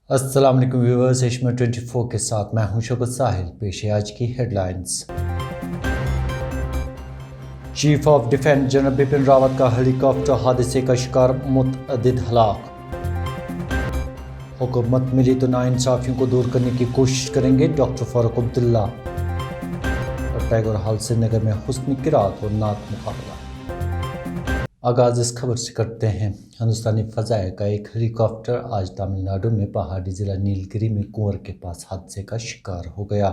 अस्सलाम वालेकुम व्यूअर्स, एशमा 24 के साथ मैं हूं शौकत साहिल। पेश है आज की headlines. Chief of defence general Bipin Rawat का हेलीकॉप्टर हादसे का शिकार, मुतअद्दिद हलाक। हुकूमत मिली तो नाइंसाफियों को दूर करने की कोशिश करेंगे, डॉक्टर फारूक अब्दुल्ला। और टैगोर हॉल श्रीनगर में हुस्न किरात और नात मुकाबला। आगाज़ इस खबर से करते हैं। हिंदुस्तानी फ़ज़ाए का एक हेलीकॉप्टर आज तमिलनाडु में पहाड़ी ज़िला नीलगिरी में कुंवर के पास हादसे का शिकार हो गया।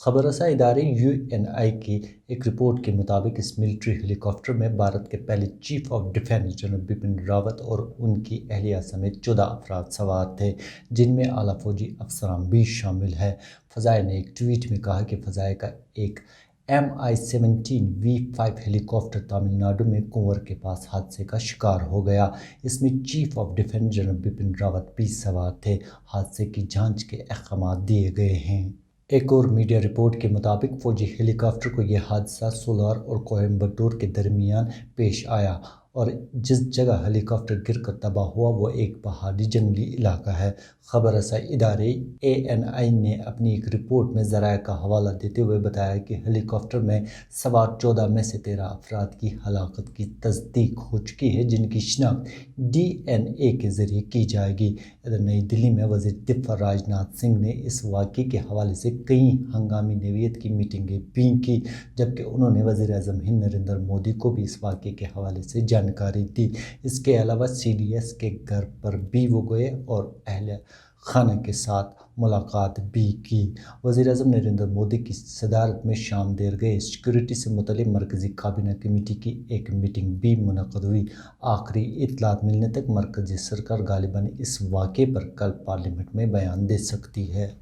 खबर रसा इदारे UNI की एक रिपोर्ट के मुताबिक इस मिलिट्री हेलीकॉप्टर में भारत के पहले chief of defence general Bipin Rawat और उनकी अहलिया समेत 14 अफराद सवार थे, जिनमें आला फौजी अफसरान भी शामिल है। फ़ज़ाए ने एक ट्वीट में कहा कि फ़ज़ाए का एक MI-17 V5 हेलीकॉप्टर तमिलनाडु में कुंवर के पास हादसे का शिकार हो गया। इसमें chief of defence general Bipin Rawat भी सवार थे। हादसे की जांच के अहकाम दिए गए हैं। एक और मीडिया रिपोर्ट के मुताबिक फौजी हेलीकॉप्टर को यह हादसा सोलार और कोयम्बटूर के दरमियान पेश आया और जिस जगह हेलीकॉप्टर गिरकर तबाह हुआ वो एक पहाड़ी जंगली इलाका है। खबर रसा इदारे ANI ने अपनी एक रिपोर्ट में ज़राए का हवाला देते हुए बताया कि हेलीकॉप्टर में सवार 14 में से 13 अफराद की हलाकत की तस्दीक हो चुकी है, जिनकी शिनाख्त DNA के ज़रिए की जाएगी। इधर नई दिल्ली में वज़ीर दिफा राजनाथ सिंह ने इस वाक़े के हवाले से कई हंगामी नौइयत की मीटिंगें भी की, जबकि उन्होंने वज़ीर-ए-आज़म हिंद नरेंद्र मोदी को भी इस वाक़े के हवाले से जानकारी दी। इसके अलावा CDS के घर पर भी वो गए और अहले खाना के साथ मुलाकात भी की। वज़ीर-ए-आज़म नरेंद्र मोदी की सदारत में शाम देर गए सिक्योरिटी से मुतल्लिक़ मरकज़ी काबीना कमेटी की एक मीटिंग भी मुनक़्क़द हुई। आखिरी इत्तलात मिलने तक मरकज़ी सरकार गालिबन इस वाक़े पर कल पार्लियामेंट में बयान दे सकती है।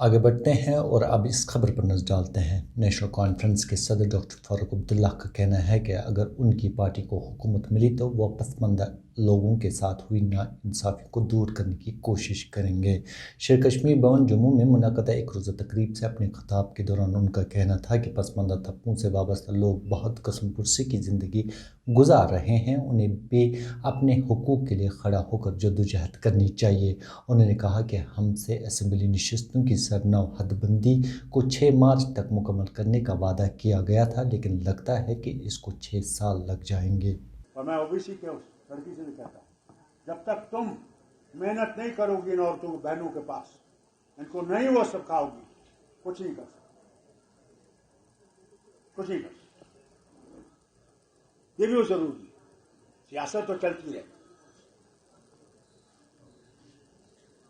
आगे बढ़ते हैं और अब इस खबर पर नज़र डालते हैं। नेशनल कॉन्फ्रेंस के सदर डॉक्टर फारूक अब्दुल्ला का कहना है कि अगर उनकी पार्टी को हुकूमत मिली तो वह पसमानदा लोगों के साथ हुई नाइंसाफ़ी को दूर करने की कोशिश करेंगे। शेर कश्मीर भवन जम्मू में मुनक़्क़दा एक रोज़ा तकरीब से अपने खिताब के दौरान उनका कहना था कि पसमानदा तबकों से वाबस्ता लोग बहुत कसम पुरसी की ज़िंदगी गुजार रहे हैं, उन्हें भी अपने हुकूक के लिए खड़ा होकर जद्दोजहद करनी चाहिए। उन्होंने कहा कि हमसे असेंबली नशिस्तों की सरनव हदबंदी को 6 मार्च तक मुकम्मल करने का वादा किया गया था, लेकिन लगता है कि इसको 6 साल लग जाएंगे। और मैं ओबीसी के उस लड़की से भी कहता हूँ, जब तक तुम मेहनत नहीं करोगी इन औरतों बहनों के पास, इनको नहीं वो सब खाओगी, कुछ नहीं कर सकते, कुछ नहीं कर सकते। ये भी जरूरी, सियासत तो चलती है,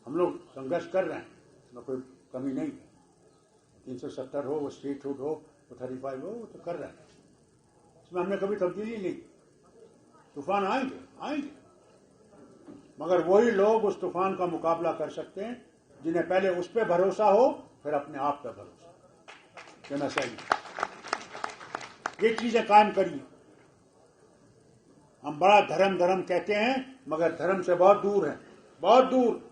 हम लोग संघर्ष कर रहे हैं, इसमें कोई कमी नहीं है। 370 हो, वो स्टेट हुड हो, वो 35 हो, वो तो कर रहे हैं, इसमें हमने कभी तब्दीली नहीं। तूफान आएंगे आएंगे, मगर वही लोग उस तूफान का मुकाबला कर सकते हैं जिन्हें पहले उस पर भरोसा हो, फिर अपने आप पर भरोसा, कहना चाहिए। ये चीजें कायम करिए। हम बड़ा धर्म कहते हैं, मगर धर्म से बहुत दूर हैं, बहुत दूर।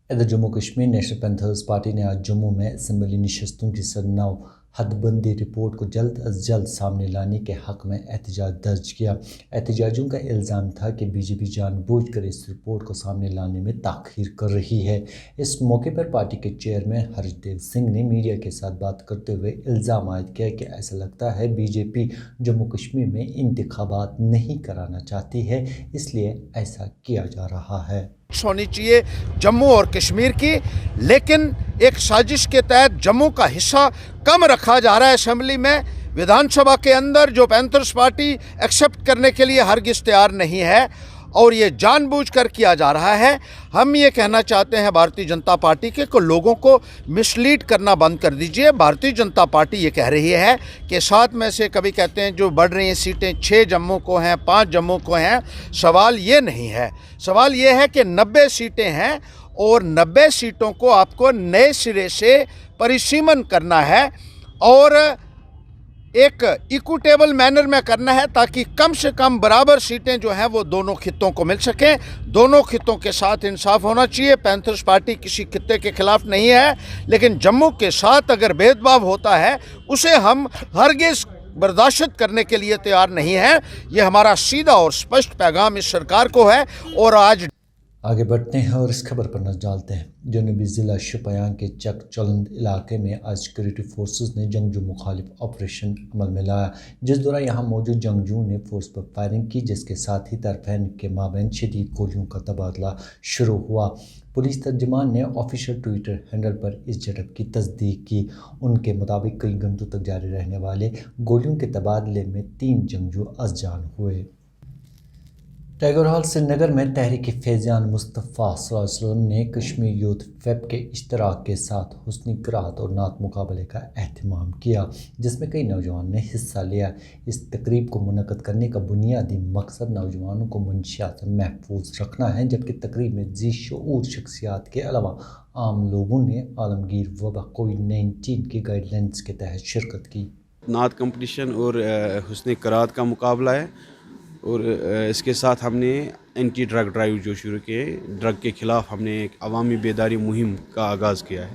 इधर Jammu Kashmir national panthers party ने आज जम्मू में असेंबली नशिस्तों की सरनव हदबंदी रिपोर्ट को जल्द अज जल्द सामने लाने के हक़ में एहतजाज दर्ज किया। एहतजाजियों का इल्ज़ाम था कि BJP जानबूझकर इस रिपोर्ट को सामने लाने में ताख़ीर कर रही है। इस मौके पर पार्टी के चेयरमैन हर्षदेव सिंह ने मीडिया के साथ बात करते हुए इल्ज़ाम आयद किया कि ऐसा लगता है BJP जम्मू कश्मीर में इंतखाबात नहीं कराना चाहती है, इसलिए ऐसा किया जा रहा है। होनी चाहिए जम्मू और कश्मीर की, लेकिन एक साजिश के तहत जम्मू का हिस्सा कम रखा जा रहा है असेंबली में। विधानसभा के अंदर जो पैंथर्स पार्टी एक्सेप्ट करने के लिए हरगिज़ तैयार नहीं है और ये जानबूझकर किया जा रहा है। हम ये कहना चाहते हैं भारतीय जनता पार्टी के को लोगों को मिसलीड करना बंद कर दीजिए। भारतीय जनता पार्टी ये कह रही है कि 7 में से कभी कहते हैं जो बढ़ रही हैं सीटें 6 जम्मू को हैं, 5 जम्मू को हैं। सवाल ये नहीं है, सवाल ये है कि 90 सीटें हैं और 90 सीटों को आपको नए सिरे से परिसीमन करना है और एक इक्विटेबल मैनर में करना है, ताकि कम से कम बराबर सीटें जो हैं वो दोनों खित्तों को मिल सकें। दोनों खित्तों के साथ इंसाफ होना चाहिए। पैंथर्स पार्टी किसी खित्ते के खिलाफ नहीं है, लेकिन जम्मू के साथ अगर भेदभाव होता है उसे हम हरगिज़ बर्दाश्त करने के लिए तैयार नहीं है। ये हमारा सीधा और स्पष्ट पैगाम इस सरकार को है। और आज आगे बढ़ते हैं और इस खबर पर नजर डालते हैं। जनूबी ज़िला शोपियां के चक चलंद इलाके में आज सिक्योरिटी फोर्सेस ने जंगजू मुखालिफ ऑपरेशन अमल में लाया, जिस दौरान यहां मौजूद जंगजू ने फोर्स पर फायरिंग की, जिसके साथ ही तरफैन के माबैन शदीद गोलियों का तबादला शुरू हुआ। पुलिस तर्जमान ने ऑफिशियल ट्विटर हैंडल पर इस झड़प की तस्दीक की। उनके मुताबिक कई घंटों तक जारी रहने वाले गोलियों के तबादले में 3 जंगजू अज़जान हुए। टैगोर हॉल श्रीनगर में तहरीक फैज़ान मुस्तफ़ा सल्लल्लाहु अलैहि वसल्लम ने कश्मीर यूथ फेब के इश्तराक के साथ हुस्नी क़िराअत और नात मुकाबले का एहतमाम किया, जिसमें कई नौजवानों ने हिस्सा लिया। इस तकरीब को मुनक़्क़द करने का बुनियादी मकसद नौजवानों को मंशियात से महफूज रखना है, जबकि तकरीब में ज़ी शऊर शख्सियात के अलावा आम लोगों ने आलमगीर वबा कोविड-19 की गाइडलाइंस के तहत शिरकत की। नात कंपटीशन और हुस्न क़िराअत का मुकाबला है, और इसके साथ हमने एंटी ड्रग ड्राइव जो शुरू किए, ड्रग के ख़िलाफ़ हमने एक अवामी बेदारी मुहिम का आगाज़ किया है।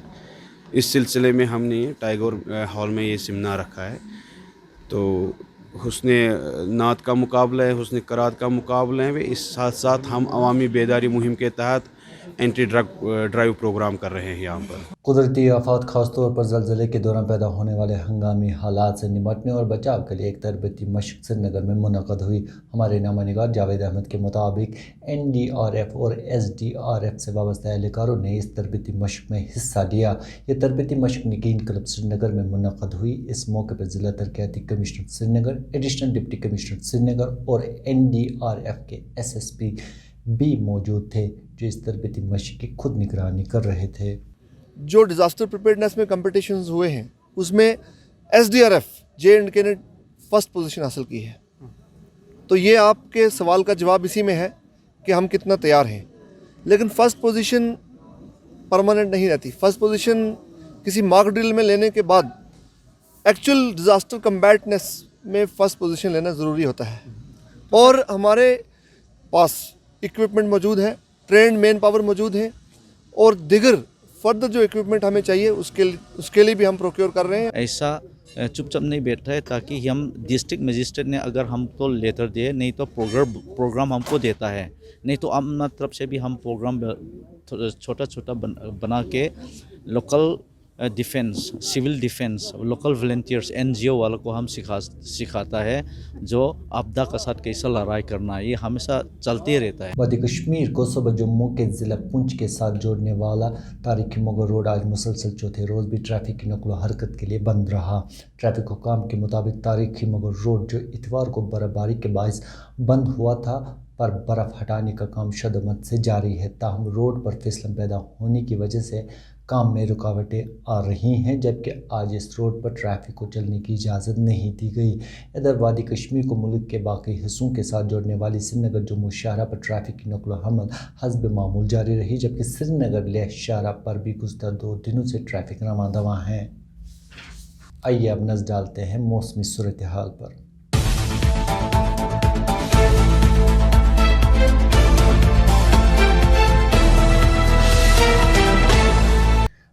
इस सिलसिले में हमने टैगोर हॉल में ये सेमिनार रखा है। तो हुस्न नात का मुकाबला है, हुस्न क़िराअत का मुकाबला है, इस साथ साथ हम अवामी बेदारी मुहिम के तहत एंटी ड्रग ड्राइव प्रोग्राम कर रहे हैं। यहाँ पर कुदरती आफात खासतौर पर ज़लज़ले के दौरान पैदा होने वाले हंगामी हालात से निपटने और बचाव के लिए एक तरबती मशक़ श्रीनगर में मुनक़्क़द हुई। हमारे नामानिगार जावेद अहमद के मुताबिक NDRF और SDRF से वाबस्ता एहलकारों ने इस तरबती मशक़ में हिस्सा लिया। ये तरबती मशक़ नगीन क्लब श्रीनगर में मुनक़्क़द हुई। इस मौके पर ज़िला तरक्याती commissioner Srinagar, additional deputy commissioner Srinagar और NDRF के SSP भी मौजूद थे, जो इस तरबती मशक़ की खुद निगरानी कर रहे थे। जो डिज़ास्टर प्रिपेयर्डनेस में कंपटीशंस हुए हैं उसमें SDRF J&K ने फर्स्ट पोजीशन हासिल की है। तो ये आपके सवाल का जवाब इसी में है कि हम कितना तैयार हैं। लेकिन फ़र्स्ट पोजीशन परमानेंट नहीं रहती। फ़र्स्ट पोजीशन किसी मॉक ड्रिल में लेने के बाद एक्चुअल डिज़ास्टर कम्बैटनेस में फ़र्स्ट पोजीशन लेना ज़रूरी होता है। और हमारे पास इक्विपमेंट मौजूद है, ट्रेंड मैन पावर मौजूद है, और दिगर फर्दर जो इक्विपमेंट हमें चाहिए उसके लिए भी हम प्रोक्योर कर रहे हैं। ऐसा चुपचाप नहीं बैठा है, ताकि हम डिस्ट्रिक्ट मजिस्ट्रेट ने अगर हमको लेटर दिए, नहीं तो प्रोग्राम हमको देता है, नहीं तो अपना तरफ से भी हम प्रोग्राम छोटा छोटा बना के local defence, civil defence, local volunteers, NGO वालों को हम सिखाता है जो आपदा के साथ कैसा लड़ाई करना है। ये हमेशा चलते रहता है। वादी कश्मीर को सुबह जम्मू के ज़िला पुंछ के साथ जोड़ने वाला तारीखी मुगल रोड आज मुसलसल चौथे रोज़ भी ट्रैफिक की नकलो हरकत के लिए बंद रहा। ट्रैफिक हुकाम के मुताबिक तारीखी मुगल रोड जो इतवार को बर्फबारी के बायस बंद हुआ था, पर बर्फ़ हटाने का काम शदमत से जारी है। ताहम रोड पर फिसलन पैदा होने की वजह से काम में रुकावटें आ रही हैं, जबकि आज इस रोड पर ट्रैफिक को चलने की इजाज़त नहीं दी गई। इधर वादी कश्मीर को मुल्क के बाकी हिस्सों के साथ जोड़ने वाली श्रीनगर जम्मू शाहरा पर ट्रैफिक की नकलो हमल हस्ब मामूल जारी रही, जबकि श्रीनगर लेह शाहरा पर भी गुज़श्ता 2 दिनों से ट्रैफिक रवां दवां है। आइए अब नज़र डालते हैं मौसमी सूरत हाल पर।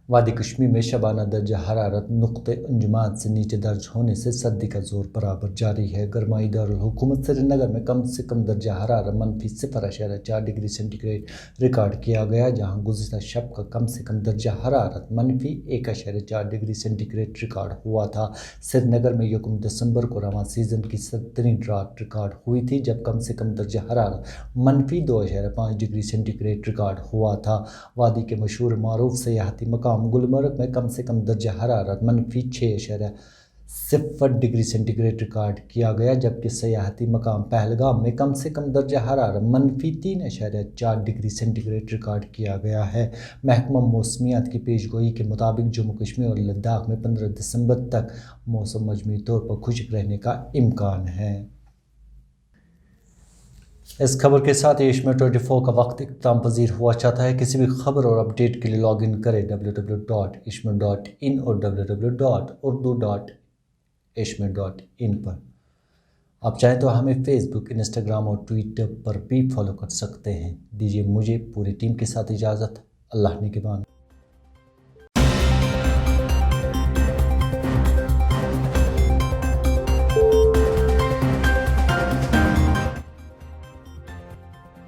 वादी कश्मीर में शबाना दर्जा हरारत नुक्ते अंजुमान से नीचे दर्ज होने से सर्दी का जोर बराबर जारी है। गरमाई दारुल हुकूमत श्रीनगर में कम से कम दर्जा हरारत -0.4 डिग्री सेंटीग्रेड रिकॉर्ड किया गया, जहां गुज़िश्ता शब का कम से कम दर्जा हरारत -1.4 डिग्री सेंटीग्रेड रिकॉर्ड हुआ था। श्रीनगर में 1 दिसंबर को रवां सीज़न की 17वीं रात रिकॉर्ड हुई थी, जब कम से कम दर्जा हरारत -2.5 डिग्री सेंटीग्रेड रिकॉर्ड हुआ था। वादी के मशहूर मारूफ सयाहती मकाम गुलमर्ग में कम से कम दर्जा हरारत -6.0 डिग्री सेंटीग्रेड रिकॉर्ड किया गया, जबकि सयाहती मकाम पहलगाम में कम से कम दर्जा हरारत -3.4 डिग्री सेंटीग्रेड रिकॉर्ड किया गया है। महकमा मौसमियात की पेशगोई के मुताबिक जम्मू कश्मीर और लद्दाख में 15 दिसंबर तक मौसम मजमूई तौर पर खुश्क रहने का इम्कान है। इस खबर के साथ ishmin 24 का वक्त इख्तिताम पजीर हुआ चाहता है। किसी भी खबर और अपडेट के लिए लॉग इन करें www.ishmin.in और www.urdu.ishmin.in पर। आप चाहें तो हमें फेसबुक, इंस्टाग्राम और ट्विटर पर भी फॉलो कर सकते हैं। दीजिए मुझे पूरी टीम के साथ इजाज़त। अल्लाह निगहबान।